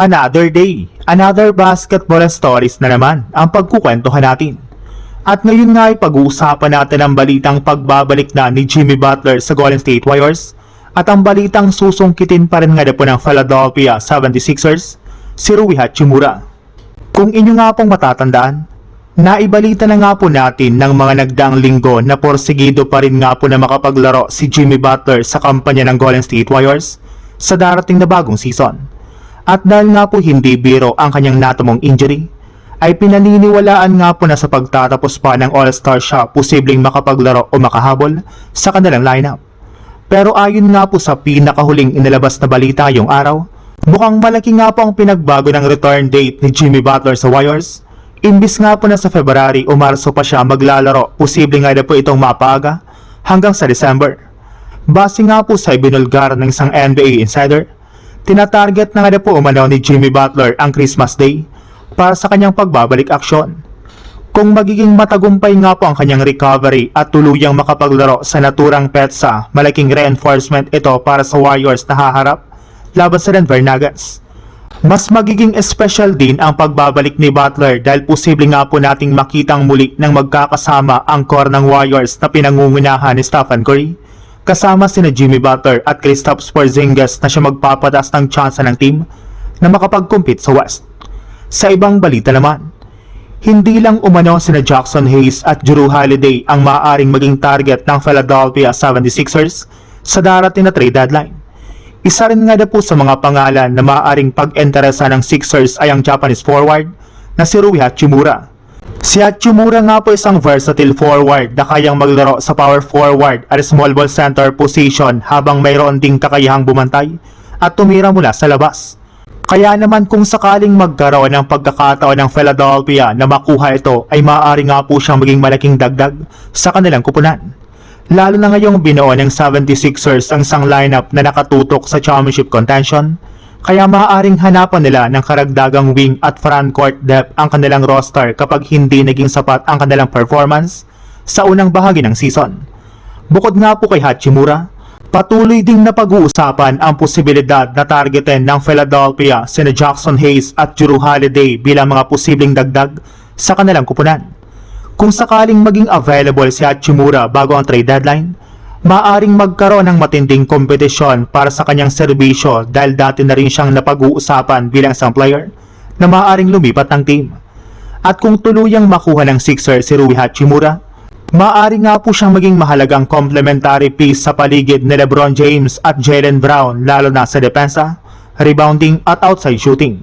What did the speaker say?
Another day, another basketball stories na naman ang pagkukwentuhan natin. At ngayon nga ay pag-uusapan natin ang balitang pagbabalik na ni Jimmy Butler sa Golden State Warriors at ang balitang susungkitin pa rin nga po ng Philadelphia 76ers, si Rui Hachimura. Kung inyo nga pong matatandaan, naibalita na nga po natin ng mga nagdaang linggo na porsigido pa rin nga po na makapaglaro si Jimmy Butler sa kampanya ng Golden State Warriors sa darating na bagong season. At dahil nga po hindi biro ang kanyang natamong injury, ay pinaniniwalaan nga po na sa pagtatapos pa ng All-Star siya posibleng makapaglaro o makahabol sa kanilang lineup. Pero ayon nga po sa pinakahuling inilabas na balita yung araw, mukhang malaki nga po ang pinagbago ng return date ni Jimmy Butler sa Warriors. Imbis nga po na sa February o Marso pa siya maglalaro, posibleng nga na po itong mapaaga hanggang sa December. Base nga po sa ibinulgar ng isang NBA insider, tinatarget na nga po umano ni Jimmy Butler ang Christmas Day para sa kanyang pagbabalik aksyon. Kung magiging matagumpay nga po ang kanyang recovery at tuluyang makapaglaro sa naturang petsa, malaking reinforcement ito para sa Warriors na haharap laban sa Denver Nuggets. Mas magiging special din ang pagbabalik ni Butler dahil posible nga po nating makitang muli ng magkakasama ang core ng Warriors na pinangungunahan ni Stephen Curry, kasama sina Jimmy Butler at Kristaps Porzingis na siya magpapatas ng tsansa ng team na makapag-compete sa West. Sa ibang balita naman, hindi lang umano sina Jackson Hayes at Jrue Holiday ang maaaring maging target ng Philadelphia 76ers sa darating na trade deadline. Isa rin nga na po sa mga pangalan na maaaring pag-interesa ng Sixers ay ang Japanese forward na si Rui Hachimura. Si Hachimura nga po isang versatile forward na kayang maglaro sa power forward at small ball center position habang mayroon ding kakayahang bumantay at tumira mula sa labas. Kaya naman kung sakaling magkaroon ng pagkakataon ng Philadelphia na makuha ito ay maaari nga po siyang maging malaking dagdag sa kanilang kupunan. Lalo na ngayong binuo ng 76ers ang isang lineup na nakatutok sa championship contention, kaya maaaring hanapan nila ng karagdagang wing at frontcourt depth ang kanilang roster kapag hindi naging sapat ang kanilang performance sa unang bahagi ng season. Bukod nga po kay Hachimura, patuloy ding na pag-uusapan ang posibilidad na targetin ng Philadelphia sina Jackson Hayes at Jrue Holiday bilang mga posibleng dagdag sa kanilang kupunan. Kung sakaling maging available si Hachimura bago ang trade deadline, maaaring magkaroon ng matinding kompetisyon para sa kanyang serbisyo dahil dati na rin siyang napag-uusapan bilang isang player na maaaring lumipat ng team. At kung tuluyang makuha ng Sixers si Rui Hachimura, maaari nga po siyang maging mahalagang complementary piece sa paligid ni LeBron James at Jaylen Brown lalo na sa depensa, rebounding at outside shooting.